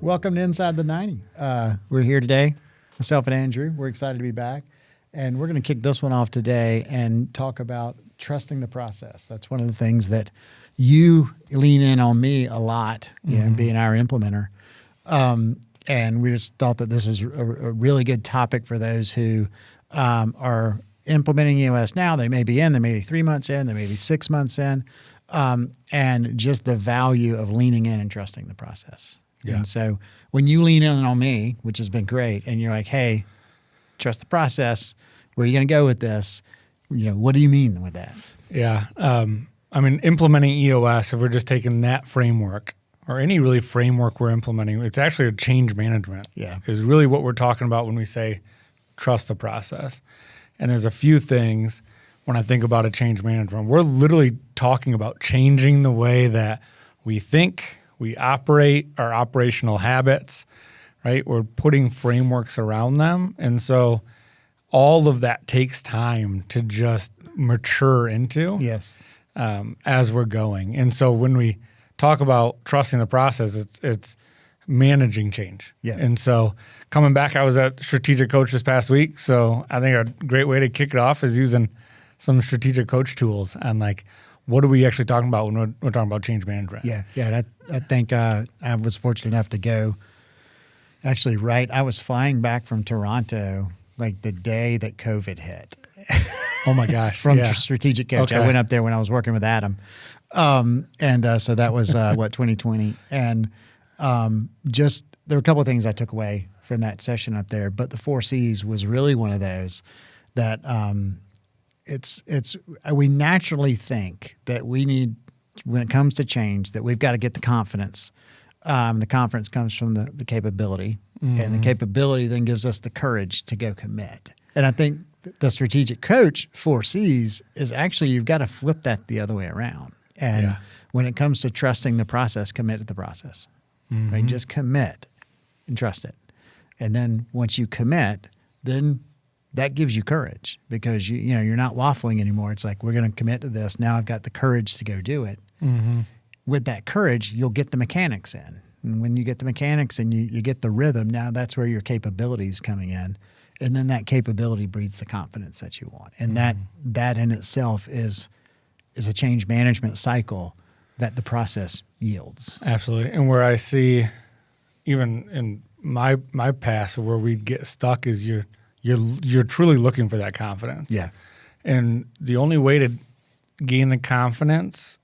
Welcome to Inside the 90. We're here today, myself and Andrew. We're excited to be back. And we're going to kick this one off today and talk about trusting the process. That's one of the things that you lean in on me a lot, you know, being our implementer. And we just thought that this is a really good topic for those who are implementing EOS now. They may be 3 months in, they may be 6 months in, and just the value of leaning in and trusting the process. Yeah. And so when you lean in on me, which has been great, and you're like, hey, trust the process, where are you going to go with this? You know, what do you mean with that? Yeah. I mean, implementing EOS, if we're just taking that framework or any really framework we're implementing, it's actually a change management. Yeah. Is really what we're talking about when we say trust the process. And there's a few things when I think about a change management. We're literally talking about changing the way that we think, we operate, our operational habits, right? We're putting frameworks around them. And so all of that takes time to just mature into. Yes. As we're going. And so when we talk about trusting the process, it's managing change. Yeah. And so coming back, I was at Strategic Coach this past week. So I think a great way to kick it off is using some strategic coach tools and like, what are we actually talking about when we're talking about change management? Yeah. Yeah. I think I was fortunate enough to go actually I was flying back from Toronto like the day that COVID hit. Oh my gosh. From Strategic Coach. Okay. I went up there when I was working with Adam. So that was 2020. And just there were a couple of things I took away from that session up there, but the 4 C's was really one of those that we naturally think that we need, when it comes to change, that we've got to get the confidence. The confidence comes from the capability, and the capability then gives us the courage to go commit. And I think the strategic coach 4 C's is actually, you've got to flip that the other way around. And when it comes to trusting the process, commit to the process, right? Just commit and trust it. And then once you commit, then that gives you courage because you're not waffling anymore. It's like, we're going to commit to this. Now I've got the courage to go do it. With that courage, you'll get the mechanics in. And when you get the mechanics and you get the rhythm, now that's where your capability is coming in. And then that capability breeds the confidence that you want. And that in itself is a change management cycle that the process yields. Absolutely. And where I see, even in my past, where we get stuck is you're truly looking for that confidence. Yeah. And the only way to gain the confidence,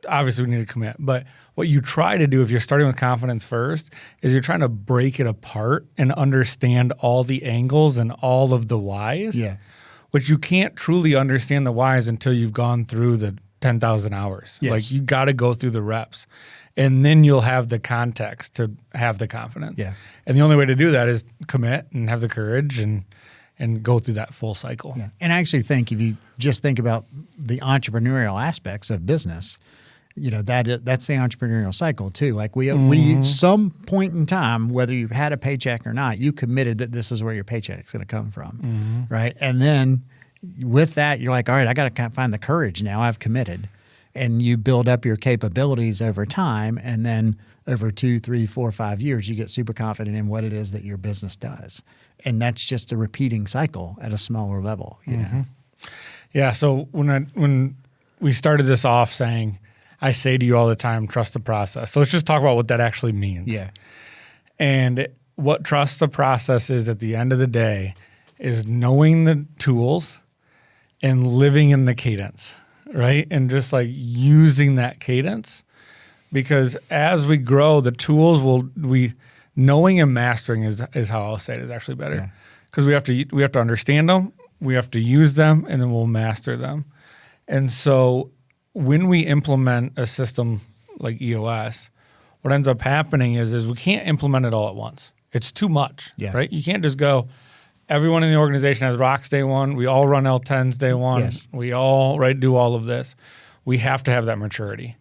obviously we need to commit, but what you try to do if you're starting with confidence first is you're trying to break it apart and understand all the angles and all of the whys. Yeah. Which you can't truly understand the whys until you've gone through the 10,000 hours. Yes. Like you got to go through the reps and then you'll have the context to have the confidence. Yeah. And the only way to do that is commit and have the courage and go through that full cycle. Yeah. And I actually think if you just think about the entrepreneurial aspects of business, that's the entrepreneurial cycle too. Like we some point in time, whether you've had a paycheck or not, you committed that this is where your paycheck's going to come from, right? And then with that, you're like, all right, I got to find the courage now. I've committed, and you build up your capabilities over time, and then over 2, 3, 4, 5 years, you get super confident in what it is that your business does, and that's just a repeating cycle at a smaller level, you know. Yeah. So when we started this off saying, I say to you all the time, trust the process. So let's just talk about what that actually means. Yeah. And what trust the process is at the end of the day is knowing the tools and living in the cadence, right? And just like using that cadence, because as we grow, the tools knowing and mastering is how I'll say it is actually better. Because we have to understand them, we have to use them, and then we'll master them. And so when we implement a system like EOS, what ends up happening is we can't implement it all at once. It's too much, right? You can't just go, everyone in the organization has rocks day one. We all run L10s day one. Yes. We all do all of this. We have to have that maturity.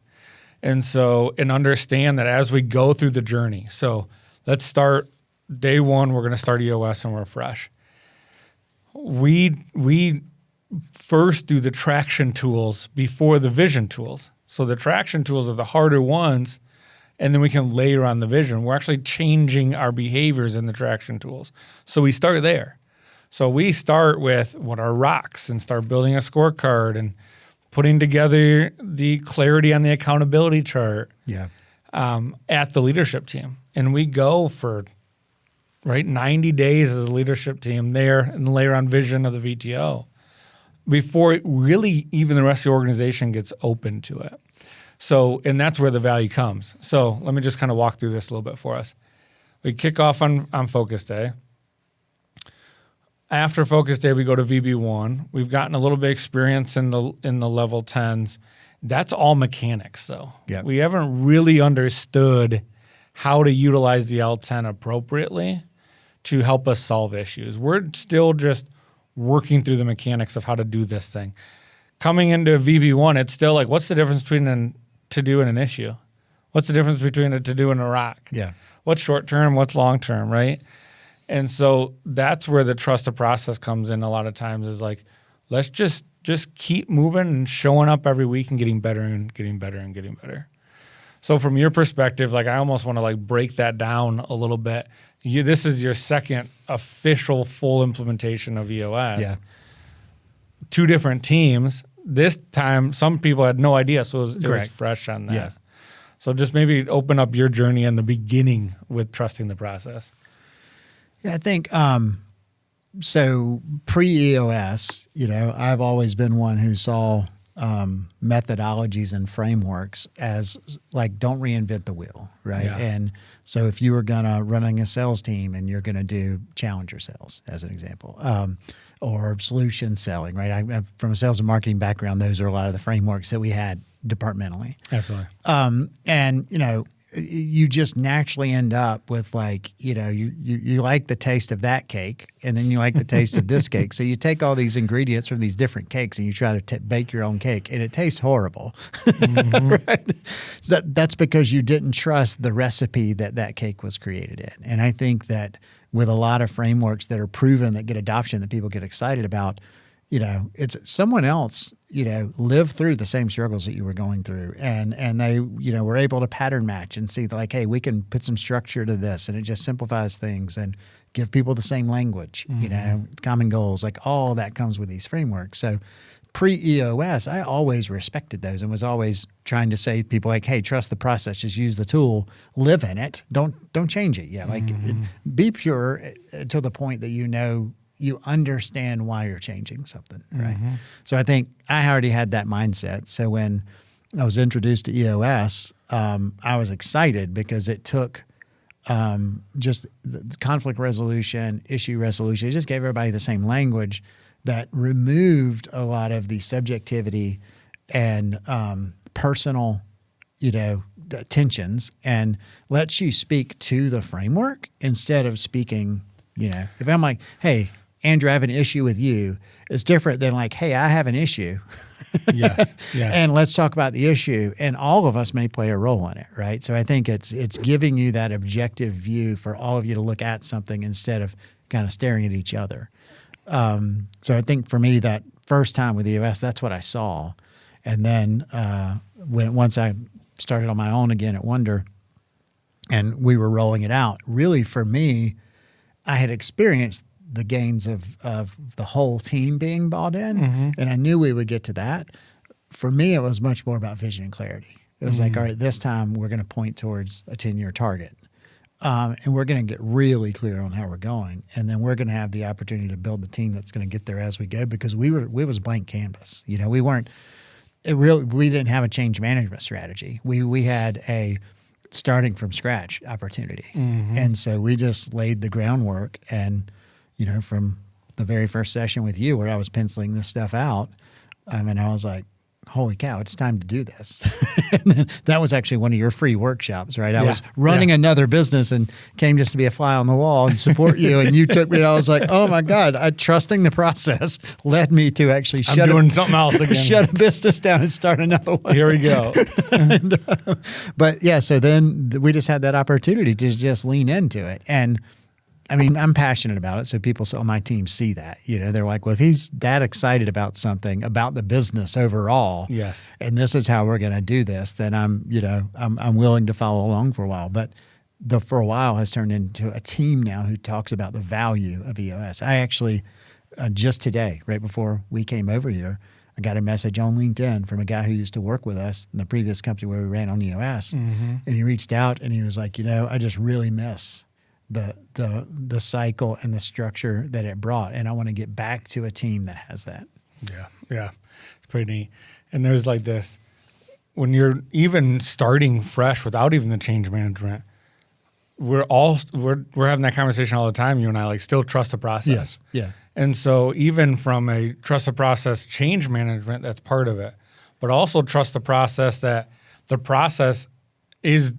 And understand that as we go through the journey. So let's start day one. We're going to start EOS and we're fresh. We first do the traction tools before the vision tools. So the traction tools are the harder ones, and then we can layer on the vision. We're actually changing our behaviors in the traction tools. So we start there. So we start with what are rocks and start building a scorecard and putting together the clarity on the accountability chart at the leadership team. And we go for 90 days as a leadership team there and layer on vision of the VTO before it really even the rest of the organization gets open to it. So, and that's where the value comes. So let me just kind of walk through this a little bit for us. We kick off on Focus Day. After Focus Day, we go to VB1. We've gotten a little bit of experience in the level 10s. That's all mechanics, though. Yep. We haven't really understood how to utilize the L10 appropriately to help us solve issues. We're still just working through the mechanics of how to do this thing. Coming into VB1, it's still like, what's the difference between a to-do and an issue? What's the difference between a to-do and a rock? Yeah. What's short-term, what's long-term, right? And so that's where the trust the process comes in a lot of times is like, let's just keep moving and showing up every week and getting better and getting better and getting better. So from your perspective, like I almost want to like break that down a little bit. This is your second official full implementation of EOS. Yeah. 2 different teams. This time, some people had no idea, so it was fresh on that. Yeah. So just maybe open up your journey in the beginning with trusting the process. Yeah, I think so. Pre-EOS, I've always been one who saw methodologies and frameworks as like don't reinvent the wheel, right? Yeah. And so if you were running a sales team and you're gonna do challenger sales as an example, or solution selling, right? I'm from a sales and marketing background. Those are a lot of the frameworks that we had departmentally. Absolutely. And you just naturally end up with like, you like the taste of that cake and then you like the taste of this cake. So you take all these ingredients from these different cakes and you try to bake your own cake and it tastes horrible. Mm-hmm. Right? So that's because you didn't trust the recipe that cake was created in. And I think that with a lot of frameworks that are proven that get adoption that people get excited about, it's someone else, lived through the same struggles that you were going through and they, were able to pattern match and see like, hey, we can put some structure to this and it just simplifies things and give people the same language, common goals, like all of that comes with these frameworks. So pre-EOS, I always respected those and was always trying to say to people like, hey, trust the process, just use the tool, live in it, don't change it. Yeah, like be pure to the point that you understand why you're changing something, right? Mm-hmm. So I think I already had that mindset. So when I was introduced to EOS, I was excited because it took just the conflict resolution, issue resolution. It just gave everybody the same language that removed a lot of the subjectivity and personal, tensions and lets you speak to the framework instead of speaking, if I'm like, hey, Andrew, I have an issue with you. It's different than like, hey, I have an issue. Yes. Yeah. And let's talk about the issue. And all of us may play a role in it, right? So I think it's giving you that objective view for all of you to look at something instead of kind of staring at each other. So I think for me, that first time with EOS, that's what I saw. And then once I started on my own again at Wonder and we were rolling it out, really for me, I had experienced the gains of the whole team being bought in, and I knew we would get to that. For me, it was much more about vision and clarity. It was like, all right, this time we're going to point towards a 10-year target, and we're going to get really clear on how we're going, and then we're going to have the opportunity to build the team that's going to get there as we go because we was blank canvas. We weren't. We didn't have a change management strategy. We had a starting from scratch opportunity, and so we just laid the groundwork and. From the very first session with you where I was penciling this stuff out, I was like, holy cow, it's time to do this. And then that was actually one of your free workshops, right? I was running another business and came just to be a fly on the wall and support you. And you took me and I was like, oh my God, trusting the process led me to actually shut a business down and start another one. Here we go. But yeah, so then we just had that opportunity to just lean into it. And I mean, I'm passionate about it, so people on my team see that. They're like, well, if he's that excited about something, about the business overall, Yes, and this is how we're going to do this, then I'm willing to follow along for a while. But the for a while has turned into a team now who talks about the value of EOS. I actually just today, right before we came over here, I got a message on LinkedIn from a guy who used to work with us in the previous company where we ran on EOS, and he reached out and he was like, I just really miss the cycle and the structure that it brought, and I want to get back to a team that has that. Yeah, it's pretty neat. And there's like this, when you're even starting fresh without even the change management, we're having that conversation all the time. You and I still trust the process. Yes, yeah. And so even from a trust the process change management, that's part of it, but also trust the process that the process is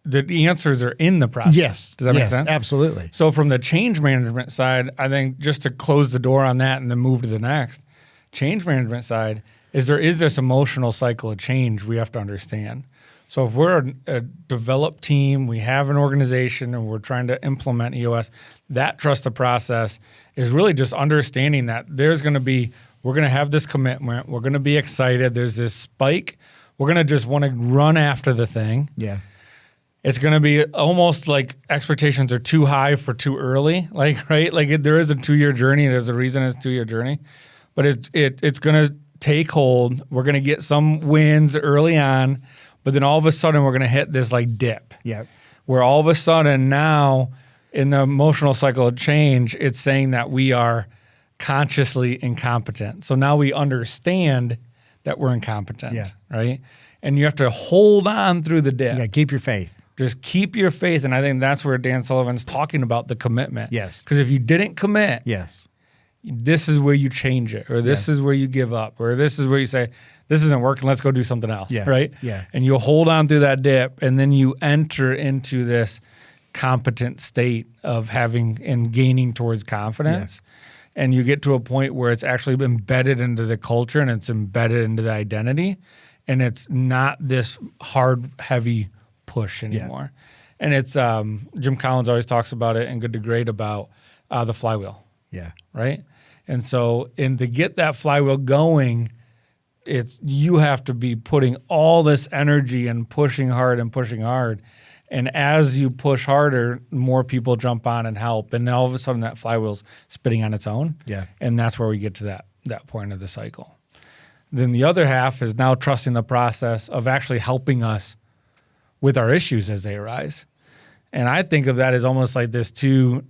the answers are in the process. Yes. Does that make sense? Absolutely. So from the change management side, I think just to close the door on that and then move to the next, change management side is there is this emotional cycle of change we have to understand. So if we're a developed team, we have an organization, and we're trying to implement EOS, that trust the process is really just understanding that we're going to have this commitment. We're going to be excited. There's this spike. We're going to just want to run after the thing. Yeah. It's going to be almost like expectations are too high for too early, right? There is a 2-year journey. There's a reason it's a 2-year journey, but it's going to take hold. We're going to get some wins early on, but then all of a sudden we're going to hit this dip. Yeah. Where all of a sudden now in the emotional cycle of change, it's saying that we are consciously incompetent. So now we understand that we're incompetent, right? And you have to hold on through the dip. Yeah, keep your faith. Just keep your faith. And I think that's where Dan Sullivan's talking about the commitment. Yes. Because if you didn't commit, yes, this is where you change it, or this is where you give up, or this is where you say, this isn't working, let's go do something else, right? Yeah. And you hold on through that dip, and then you enter into this competent state of having and gaining towards confidence. Yeah. And you get to a point where it's actually embedded into the culture and it's embedded into the identity, and it's not this hard, heavy push anymore. Yeah. And it's Jim Collins always talks about it in Good to Great about the flywheel. Yeah. Right. And so, to get that flywheel going, you have to be putting all this energy and pushing hard. And as you push harder, more people jump on and help. And then all of a sudden that flywheel's spinning on its own. Yeah. And that's where we get to that point of the cycle. Then the other half is now trusting the process of actually helping us with our issues as they arise. And I think of that as almost like this two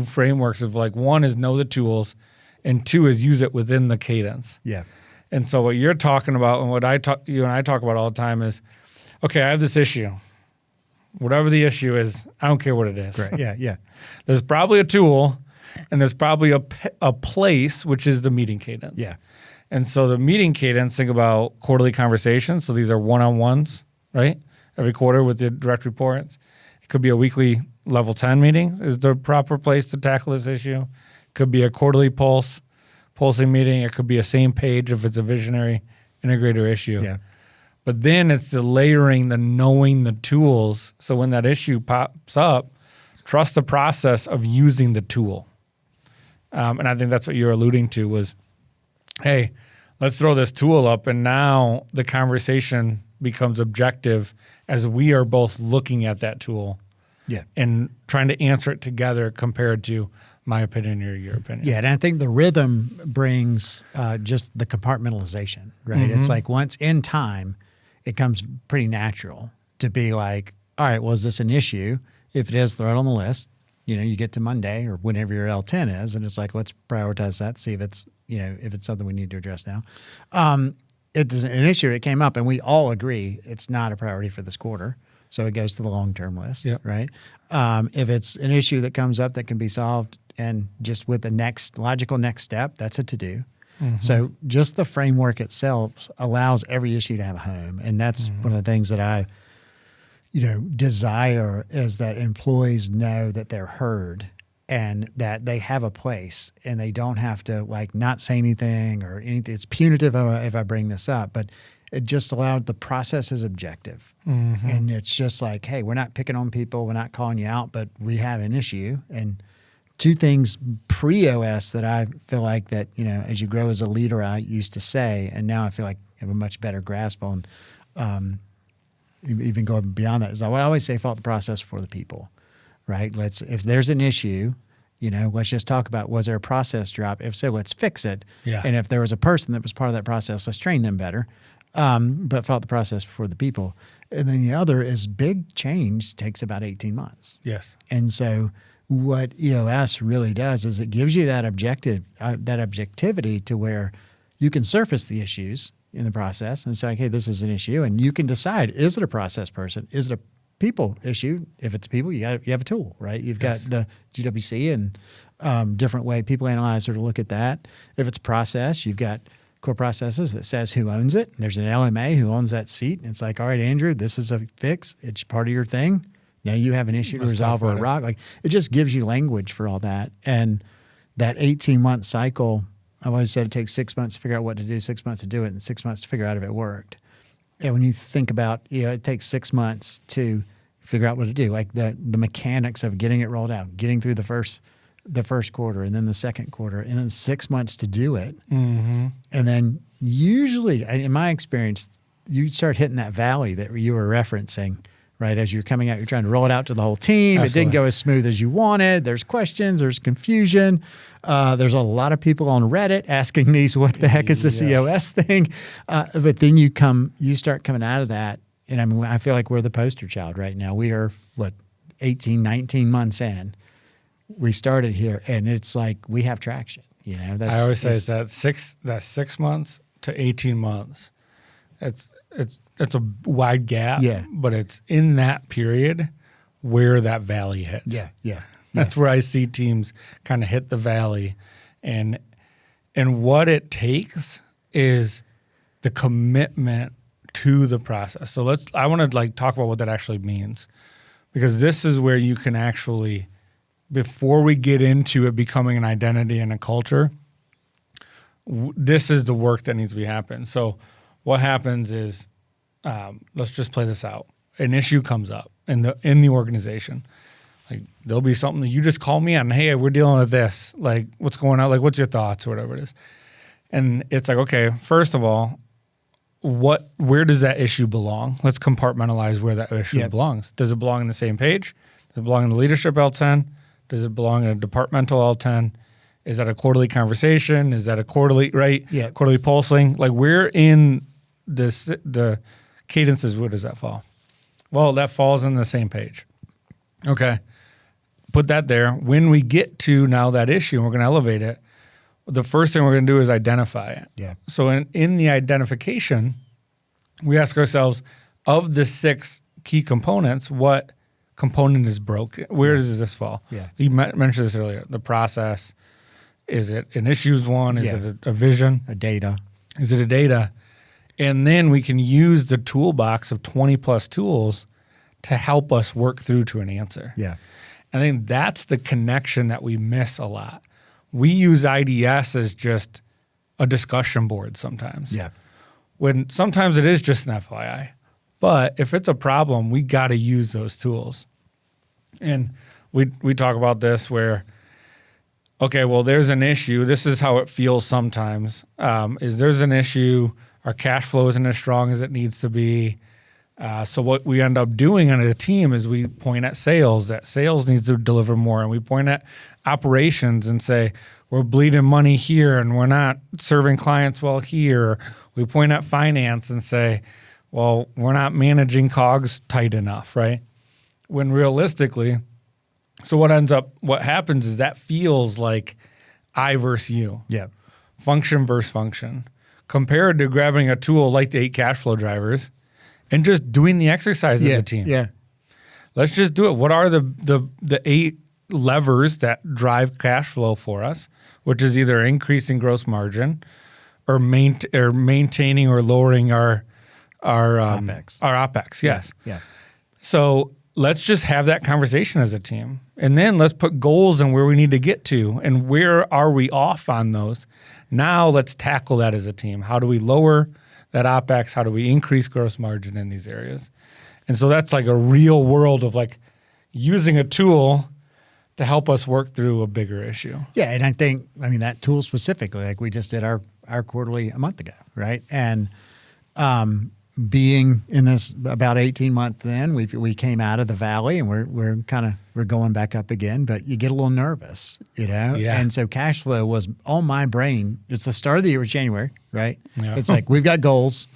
frameworks of one is know the tools, and two is use it within the cadence. Yeah. And so what you're talking about and what you and I talk about all the time is, okay, I have this issue. Whatever the issue is, I don't care what it is. Right. Yeah. Yeah. There's probably a tool, and there's probably a place, which is the meeting cadence. Yeah. And so the meeting cadence, think about quarterly conversations. So these are one-on-ones, right? Every quarter with the direct reports. It could be a weekly level 10 meeting is the proper place to tackle this issue. It could be a quarterly pulsing meeting. It could be a same page if it's a visionary integrator issue. Yeah. But then it's the layering, the knowing the tools. So when that issue pops up, trust the process of using the tool. And I think that's what you're alluding to was, hey, let's throw this tool up, and now the conversation becomes objective as we are both looking at that tool and trying to answer it together compared to my opinion or your opinion. Yeah, and I think the rhythm brings just the compartmentalization, right? Mm-hmm. It's like once in time, it comes pretty natural to be like, all right, well, is this an issue? If it is, throw it on the list. You get to Monday or whenever your L10 is, and it's like, let's prioritize that, see if it's something we need to address now. It's an issue that came up, and we all agree it's not a priority for this quarter, so it goes to the long-term list, right? If it's an issue that comes up that can be solved and just with the logical next step, that's a to-do. Mm-hmm. So just the framework itself allows every issue to have a home, and that's one of the things that I desire is that employees know that they're heard and that they have a place and they don't have to not say anything or anything. It's punitive if I bring this up, but it just allowed the process is objective. And it's just like, hey, we're not picking on people. We're not calling you out, but we have an issue. And two things pre-EOS that I feel like that, as you grow as a leader, I used to say, and now I feel like I have a much better grasp on even going beyond that, is I would always say fault the process before the people, right? If there's an issue, let's just talk about, was there a process drop? If so, let's fix it. Yeah. And if there was a person that was part of that process, let's train them better. But fault the process before the people. And then the other is big change takes about 18 months. Yes. And so what EOS really does is it gives you that objectivity to where you can surface the issues in the process and say, hey, this is an issue. And you can decide, is it a process person? Is it a people issue? If it's people, you have a tool, right? You've got the GWC and different way people analyzer to look at that. If it's process, you've got core processes that says who owns it. There's an LMA who owns that seat. And it's like, all right, Andrew, this is a fix. It's part of your thing. Now you have an issue to resolve or a rock. Like, it just gives you language for all that. And that 18-month cycle, I've always said it takes 6 months to figure out what to do, 6 months to do it, and 6 months to figure out if it worked. And when you think about, it takes 6 months to figure out what to do, like the mechanics of getting it rolled out, getting through the first quarter and then the second quarter, and then 6 months to do it. Mm-hmm. And then usually, in my experience, you start hitting that valley that you were referencing, right? As you're coming out, you're trying to roll it out to the whole team. Absolutely. It didn't go as smooth as you wanted. There's questions, there's confusion. There's a lot of people on Reddit asking these, what the heck is this EOS thing? But then you start coming out of that. And I feel like we're the poster child right now. We are 18, 19 months in. We started here and it's like, we have traction. I always say it's that 6 months to 18 months. It's a wide gap, but it's in that period where that valley hits. Yeah. That's where I see teams kind of hit the valley, and what it takes is the commitment to the process. So I want to talk about what that actually means, because this is where you can actually, before we get into it becoming an identity and a culture, this is the work that needs to be happening. So what happens is, let's just play this out. An issue comes up in the organization. There'll be something that you just call me on. Hey, we're dealing with this. What's going on? What's your thoughts or whatever it is? And it's like, okay, first of all, where does that issue belong? Let's compartmentalize where that issue belongs. Does it belong in the same page? Does it belong in the leadership L10? Does it belong in a departmental L10? Is that a quarterly conversation? Is that a quarterly, right? Yeah. Quarterly pulsing? Where in the cadences, where does that fall? Well, that falls in the same page. Okay. Put that there. When we get to now that issue and we're going to elevate it, the first thing we're going to do is identify it. Yeah. So in the identification, we ask ourselves, of the 6 key components, what component is broken? Where does this fall? Yeah. You mentioned this earlier. The process. Is it an issues one? Is it a vision? A data. Is it a data? And then we can use the toolbox of 20 plus tools to help us work through to an answer. Yeah. I think that's the connection that we miss a lot. We use IDS as just a discussion board sometimes. Yeah. When sometimes it is just an FYI. But if it's a problem, we got to use those tools. And we talk about this where, okay, well, there's an issue. This is how it feels sometimes. There's an issue. Our cash flow isn't as strong as it needs to be. So what we end up doing on a team is we point at sales, that sales needs to deliver more. And we point at operations and say, we're bleeding money here and we're not serving clients well here. We point at finance and say, well, we're not managing COGS tight enough, right? When realistically, so what happens is that feels like I versus you. Yeah. Function versus function. Compared to grabbing a tool like the 8 cash flow drivers and just doing the exercise as a team. Yeah. Let's just do it. What are the 8 levers that drive cash flow for us, which is either increasing gross margin or maintaining or lowering our OpEx. Our OpEx, yes. Yeah. So let's just have that conversation as a team. And then let's put goals on where we need to get to and where are we off on those. Now let's tackle that as a team. How do we lower that OpEx? How do we increase gross margin in these areas? And so that's like a real world of like using a tool to help us work through a bigger issue. Yeah, and I think, that tool specifically, like we just did our quarterly a month ago, right? And being in this about 18 months then, we came out of the valley and we're going back up again, but you get a little nervous, Yeah. And so cash flow was on my brain. It's the start of the year, it was January, right? Yeah. It's like we've got goals.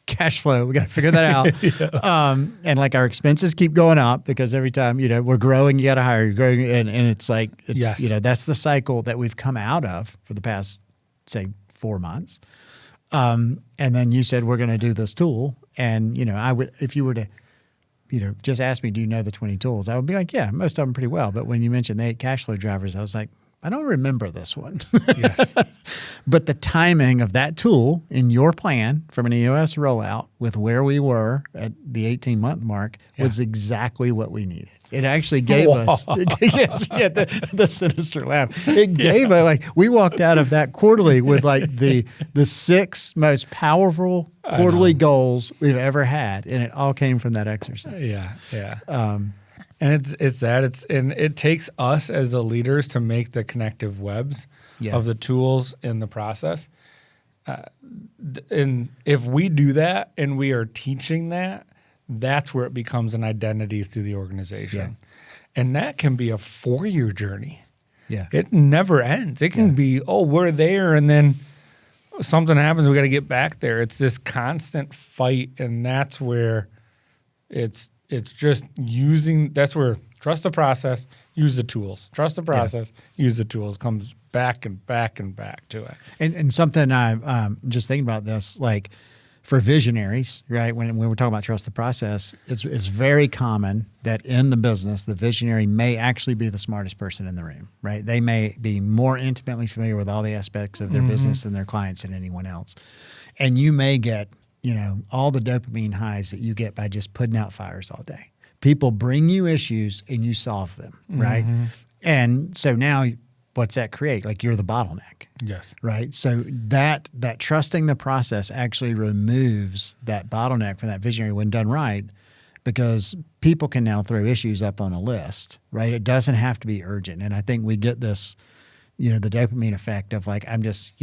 Cash flow, we got to figure that out. Yeah. And like our expenses keep going up because every time, we're growing, you got to hire, you're growing. And it's like, yes. That's the cycle that we've come out of for the past, say, 4 months. And then you said, we're going to do this tool. And, I would, if you were to, just ask me, do you know the 20 tools? I would be like, yeah, most of them pretty well. But when you mentioned the 8 cash flow drivers, I was like, I don't remember this one. Yes. But the timing of that tool in your plan from an EOS rollout with where we were at the 18-month mark was exactly what we needed. It actually gave us the sinister laugh. It gave us, we walked out of that quarterly with like the 6 most powerful quarterly goals we've ever had. And it all came from that exercise. Yeah. Yeah. And it takes us as the leaders to make the connective webs of the tools in the process. And if we do that and we are teaching that, that's where it becomes an identity through the organization. Yeah. And that can be a 4-year journey. Yeah. It never ends. It can be, we're there and then something happens, we got to get back there. It's this constant fight, and that's where it's just that's where trust the process, use the tools. Trust the process, use the tools comes back and back and back to it. And something I'm just thinking about this, like for visionaries, right? When we're talking about trust the process, it's very common that in the business, the visionary may actually be the smartest person in the room, right? They may be more intimately familiar with all the aspects of their business and their clients than anyone else. And you may get all the dopamine highs that you get by just putting out fires all day. People bring you issues and you solve them, right? And so now what's that create? Like you're the bottleneck. Yes. Right? So that trusting the process actually removes that bottleneck from that visionary when done right, because people can now throw issues up on a list, right? It doesn't have to be urgent. And I think we get this, the dopamine effect of like, I'm just,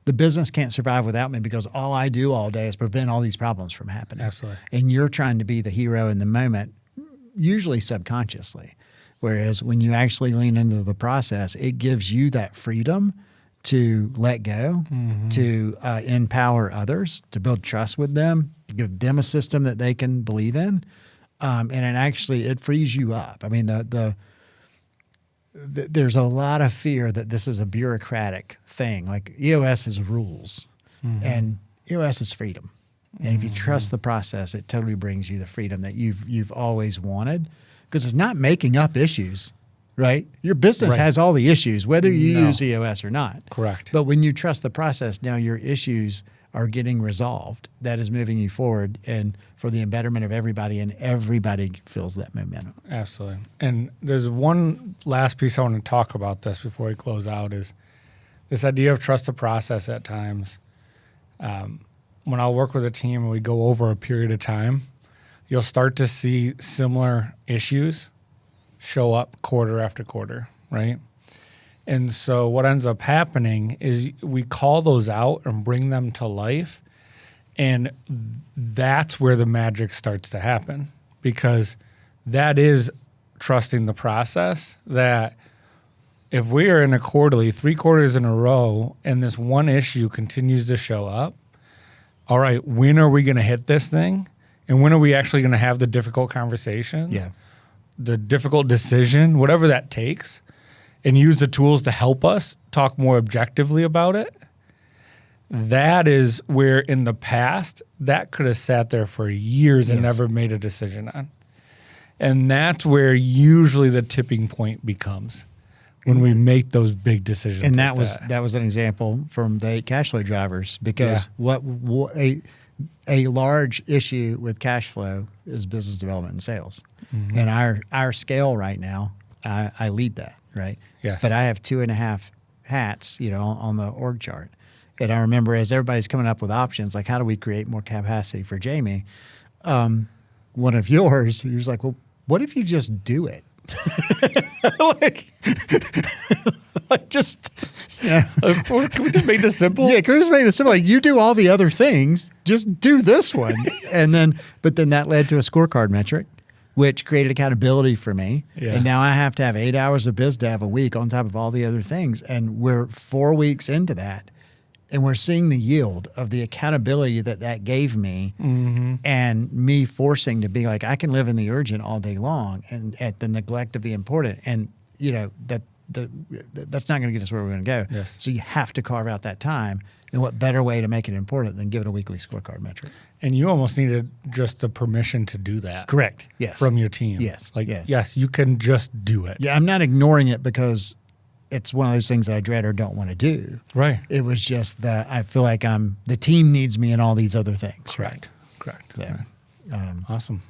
the business can't survive without me because all I do all day is prevent all these problems from happening. Absolutely. And you're trying to be the hero in the moment, usually subconsciously. Whereas when you actually lean into the process, it gives you that freedom to let go, to empower others, to build trust with them, to give them a system that they can believe in. And it frees you up. I mean, there's a lot of fear that this is a bureaucratic thing. Like EOS is rules and EOS is freedom. And if you trust the process, it totally brings you the freedom that you've always wanted, because it's not making up issues, right? Your business has all the issues, whether you use EOS or not. Correct. But when you trust the process, now your issues are getting resolved. That is moving you forward and for the betterment of everybody, and everybody feels that momentum. Absolutely. And there's one last piece I want to talk about this before we close out is this idea of trust the process at times. When I'll work with a team and we go over a period of time, you'll start to see similar issues show up quarter after quarter, right? And so what ends up happening is we call those out and bring them to life, and that's where the magic starts to happen, because that is trusting the process. That if we are in a quarterly, 3 quarters in a row, and this one issue continues to show up, all right, when are we going to hit this thing? And when are we actually going to have the difficult conversations, the difficult decision, whatever that takes, and use the tools to help us talk more objectively about it? That is where in the past, that could have sat there for years and never made a decision on. And that's where usually the tipping point becomes, when we make those big decisions. And like that was an example from the 8 cash flow drivers, because what a large issue with cash flow is business development and sales. And our scale right now, I lead that, right? Yes. But I have 2.5 hats, on the org chart. And I remember as everybody's coming up with options, like how do we create more capacity for Jami? One of yours, he was like, well, what if you just do it? like just, can we just make this simple? Yeah, can we just make this simple? Like you do all the other things, just do this one. But then that led to a scorecard metric, which created accountability for me. Yeah. And now I have to have 8 hours of biz dev a week on top of all the other things. And we're 4 weeks into that. And we're seeing the yield of the accountability that gave me and me forcing to be like, I can live in the urgent all day long and at the neglect of the important. And, that's not going to get us where we're going to go. Yes. So you have to carve out that time. And what better way to make it important than give it a weekly scorecard metric? And you almost needed just the permission to do that. Correct. Yes. From your team. Yes. Like, yes. yes, you can just do it. Yeah, I'm not ignoring it because it's one of those things that I dread or don't want to do. Right. It was just that I feel like the team needs me in all these other things. Correct. So, awesome.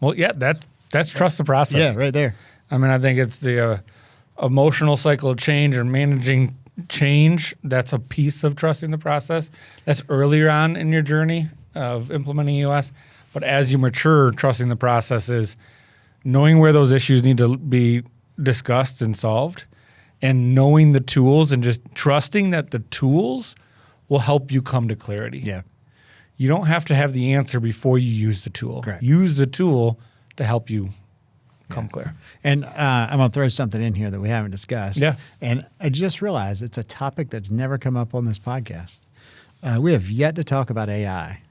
Well, yeah, that's trust the process. Yeah, right there. I mean, I think it's the emotional cycle of change or managing change. That's a piece of trusting the process. That's earlier on in your journey of implementing EOS. But as you mature, trusting the process is knowing where those issues need to be discussed and solved, and knowing the tools and just trusting that the tools will help you come to clarity. Yeah. You don't have to have the answer before you use the tool. Correct. Use the tool to help you come clear. And I'm going to throw something in here that we haven't discussed. Yeah. And I just realized it's a topic that's never come up on this podcast. We have yet to talk about AI.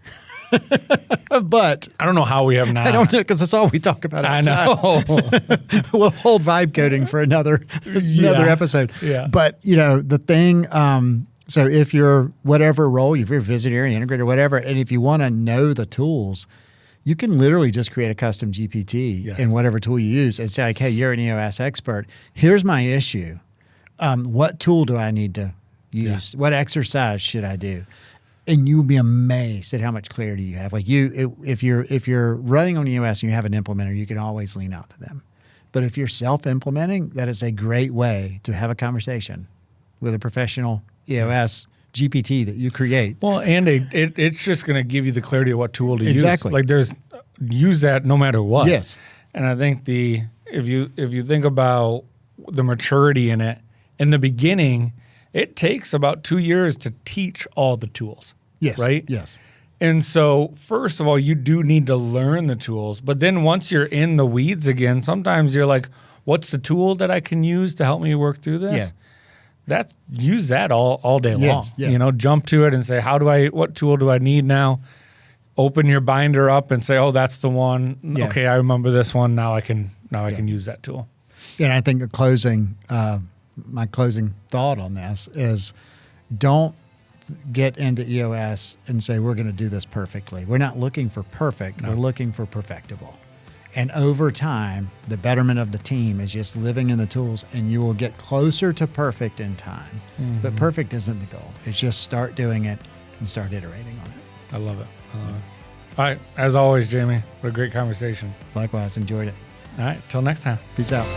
But I don't know how we have not. I don't know, because that's all we talk about outside. I know. We'll hold vibe coding for another episode. Yeah. But, the thing, so if you're whatever role, if you're visionary, integrator, whatever, and if you want to know the tools, you can literally just create a custom GPT in whatever tool you use and say, like, hey, you're an EOS expert. Here's my issue. What tool do I need to use? Yeah. What exercise should I do? And you'll be amazed at how much clarity you have. Like if you're running on EOS and you have an implementer, you can always lean out to them. But if you're self-implementing, that is a great way to have a conversation with a professional EOS GPT that you create. Well, and it's just going to give you the clarity of what tool to use. Exactly. Like use that no matter what. Yes. And I think if you think about the maturity in it, in the beginning, it takes about 2 years to teach all the tools. Yes. Right? Yes. And so, first of all, you do need to learn the tools. But then once you're in the weeds again, sometimes you're like, what's the tool that I can use to help me work through this? Yeah. Use that all day long. Yeah. Jump to it and say, what tool do I need now? Open your binder up and say, oh, that's the one. Yeah. Okay, I remember this one. Now I can use that tool. Yeah, and I think my closing thought on this is don't get into EOS and say, we're going to do this perfectly. We're not looking for perfect. No. We're looking for perfectible. And over time, the betterment of the team is just living in the tools, and you will get closer to perfect in time. Mm-hmm. But perfect isn't the goal. It's just start doing it and start iterating on it. I love it. All right. As always, Jami, what a great conversation. Likewise. Enjoyed it. All right. Till next time. Peace out.